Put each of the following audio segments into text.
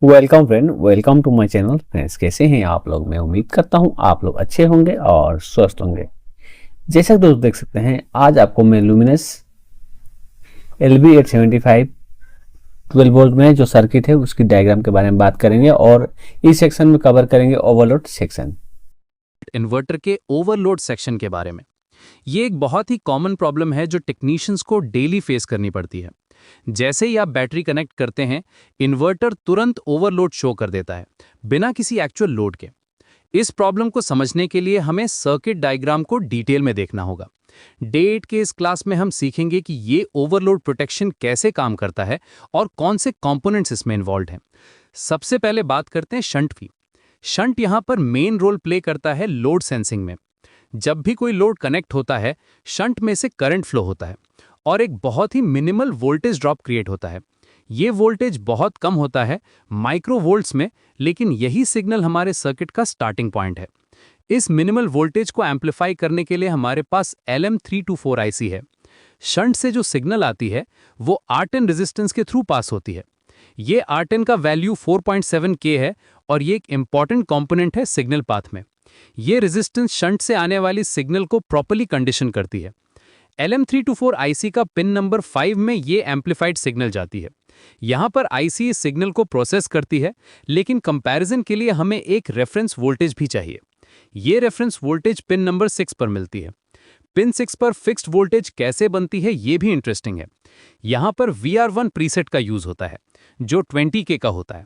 Welcome friend, welcome to my channel. Friends, कैसे हैं आप लोग? मैं उम्मीद करता हूं आप लोग अच्छे होंगे और स्वस्थ होंगे। जैसा कि दोस्त देख सकते हैं, आज आपको मैं लुमिनस LB875 12 वोल्ट में जो सर्किट है उसकी डायग्राम के बारे में बात करेंगे और इस सेक्शन में कवर करेंगे ओवरलोड सेक्शन। इन्वर्टर के ओवरलोड सेक्शन के बारे में। ये एक बहुत ही कॉमन प्रॉब्लम है जो टेक्नीशियंस को डेली फेस करनी पड़ती है। जैसे ही आप बैटरी कनेक्ट करते हैं, इन्वर्टर तुरंत ओवरलोड शो कर देता है, बिना किसी एक्चुअल लोड के। इस प्रॉब्लम को समझने के लिए हमें सर्किट डायग्राम को डिटेल में देखना होगा। डे 8 के इस क्लास में हम सीखेंगे कि ये ओवरलोड प्रोटेक्शन कैसे काम करता है और कौन से कंपोनेंट्स इसमें इन्वॉल्व हैं। सबसे पहले बात करते हैं शंट की। शंट यहाँ पर मेन रोल प्ले करता है लोड सेंसिंग में। जब भी कोई लोड कनेक्ट होता है, शंट में से करंट फ्लो होता है और एक बहुत ही मिनिमल वोल्टेज ड्रॉप क्रिएट होता है। ये वोल्टेज बहुत कम होता है, माइक्रो वोल्ट्स में, लेकिन यही सिग्नल हमारे सर्किट का स्टार्टिंग पॉइंट है। इस मिनिमल वोल्टेज को एम्पलीफाई करने के लिए हमारे पास LM324 IC है। शंट से जो सिग्नल आती है वो R10 रेजिस्टेंस के थ्रू पास होती है। ये R10 का वैल्यू 4.7K है और ये एक इंपॉर्टेंट कंपोनेंट है सिग्नल पाथ में। ये रेजिस्टेंस शंट से आने वाली सिग्नल को प्रॉपर्ली कंडीशन करती है। LM324 IC का पिन नंबर 5 में ये एम्पलीफाइड सिग्नल जाती है। यहाँ पर IC इस सिग्नल को प्रोसेस करती है, लेकिन कंपैरिजन के लिए हमें एक रेफरेंस वोल्टेज भी चाहिए। ये रेफरेंस वोल्टेज पिन नंबर 6 पर मिलती है। पिन 6 पर फिक्स्ड वोल्टेज कैसे बनती है ये भी इंटरेस्टिंग है। यहाँ पर VR1 प्रीसेट का यूज होता है, जो 20K का होता है।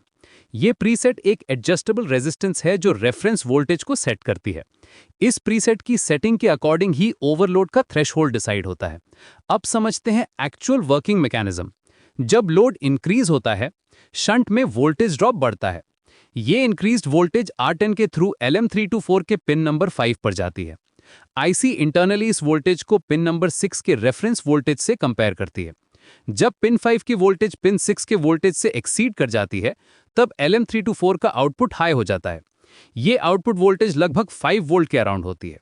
ये प्रीसेट एक एडजस्टेबल रेजिस्टेंस है जो रेफरेंस वोल्टेज को सेट करती है। इस प्रीसेट की सेटिंग के अकॉर्डिंग ही ओवरलोड का थ्रेशहोल्ड डिसाइड होता है। अब समझते हैं एक्चुअल वर्किंग मैकेनिज्म। जब लोड इंक्रीज होता है, शंट में वोल्टेज ड्रॉप बढ़ता है। ये इंक्रीज्ड वोल्टेज R10 के थ्रू LM324 के पिन नंबर 5 पर जाती है। IC इंटरनली इस वोल्टेज को पिन नंबर 6 के रेफरेंस वोल्टेज से कंपेयर करती है। जब पिन 5 की वोल्टेज पिन 6 के वोल्टेज से एक्सीड कर जाती है, तब LM324 का आउटपुट हाई हो जाता है। ये आउटपुट वोल्टेज लगभग 5 वोल्ट के अराउंड होती है।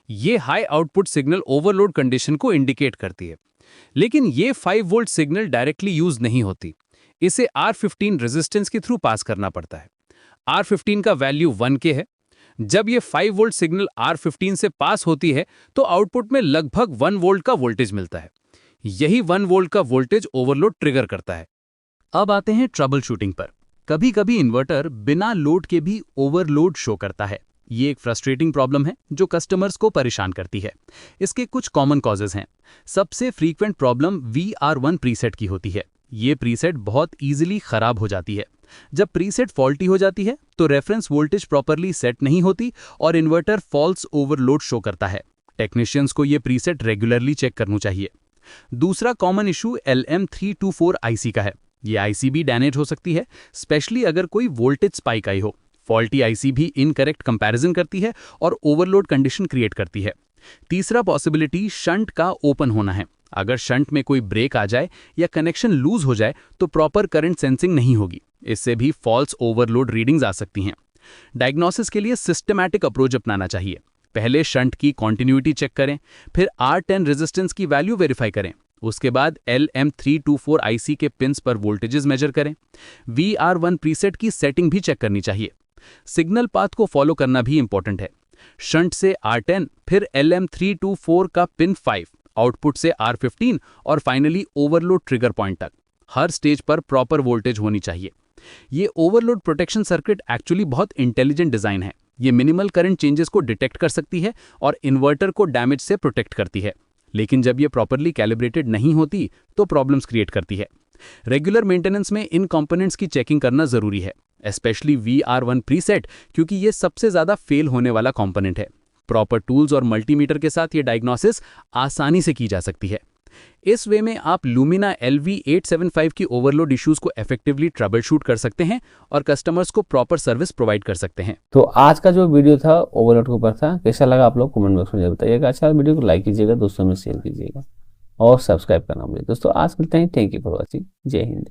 ये high output signal overload condition को इंडिकेट करती है। लेकिन ये 5 वोल्ट सिग्नल डायरेक्टली यूज नहीं होती। इसे R15 रेजिस्टेंस के थ्रू पास करना पड़ता है। R15 का वैल्यू 1K है। जब ये 5 वोल्ट सिग्नल R15 से पास होती है, तो आउटपुट में लगभग 1 वोल्ट का वोल्टेज मिलता है। यही 1 वोल्ट का वोल्टेज ओवरलोड ट्रिगर करता है। अब आते हैं ट्रबल शूटिंग पर। कभी कभी इन्वर्टर बिना लोड के भी ओवरलोड शो करता है। ये एक फ्रस्ट्रेटिंग प्रॉब्लम है जो कस्टमर्स को परेशान करती है। इसके कुछ कॉमन कॉजेज हैं। सबसे फ्रीक्वेंट प्रॉब्लम VR1 प्रीसेट की होती है। ये प्रीसेट बहुत ईजिली खराब हो जाती है। जब प्रीसेट फॉल्टी हो जाती है तो रेफरेंस वोल्टेज प्रॉपरली सेट नहीं होती और इन्वर्टर फॉल्स ओवरलोड शो करता है। टेक्नीशियंस को ये प्रीसेट रेगुलरली चेक करना चाहिए। दूसरा कॉमन इशू LM324 IC का है। ये IC भी डैमेज हो सकती है, स्पेशली अगर कोई वोल्टेज स्पाइक आई हो। फॉल्टी IC भी इनकरेक्ट कंपैरिजन करती है और ओवरलोड कंडीशन क्रिएट करती है। तीसरा पॉसिबिलिटी शंट का ओपन होना है। अगर शंट में कोई ब्रेक आ जाए या कनेक्शन लूज हो जाए तो प्रॉपर करंट सेंसिंग नहीं होगी। इससे भी फॉल्स ओवरलोड रीडिंग्स आ सकती हैं। डायग्नोसिस के लिए सिस्टमैटिक अप्रोच अपनाना चाहिए। पहले शंट की कॉन्टिन्यूटी चेक करें, फिर R10 रेजिस्टेंस की वैल्यू वेरीफाई करें। उसके बाद LM324 IC के पिंस पर वोल्टेजेस मेजर करें। VR1 प्रीसेट की सेटिंग भी चेक करनी चाहिए। सिग्नल पाथ को फॉलो करना भी इंपॉर्टेंट है। शंट से R10, फिर LM324 का पिन 5, आउटपुट से R15 और फाइनली ओवरलोड ट्रिगर पॉइंट तक। हर स्टेज पर प्रॉपर वोल्टेज होनी चाहिए। ये ओवरलोड प्रोटेक्शन सर्किट एक्चुअली बहुत इंटेलिजेंट डिजाइन है। ये मिनिमल करंट चेंजेस को डिटेक्ट कर सकती है और इन्वर्टर को डैमेज से प्रोटेक्ट करती है। लेकिन जब ये प्रॉपरली कैलिब्रेटेड नहीं होती तो प्रॉब्लम्स क्रिएट करती है। रेगुलर मेंटेनेंस में इन कंपोनेंट्स की चेकिंग करना जरूरी है, स्पेशली VR1 प्रीसेट, क्योंकि ये सबसे ज्यादा फेल होने वाला कंपोनेंट है। प्रॉपर टूल्स और मल्टीमीटर के साथ ये डायग्नोसिस आसानी से की जा सकती है। इस वे में आप लुमिना LV875 की ओवरलोड इश्यूज को इफेक्टिवली ट्रबल शूट कर सकते हैं और कस्टमर्स को प्रॉपर सर्विस प्रोवाइड कर सकते हैं। तो आज का जो वीडियो था ओवरलोड के ऊपर था, कैसा लगा आप लोग कमेंट बॉक्स में जरूर बताइएगा। अच्छा, वीडियो को लाइक कीजिएगा, दोस्तों में शेयर कीजिएगा और सब्सक्राइब करना भूलिए। दोस्तों आज मिलते हैं। Thank you for watching. जय हिंद।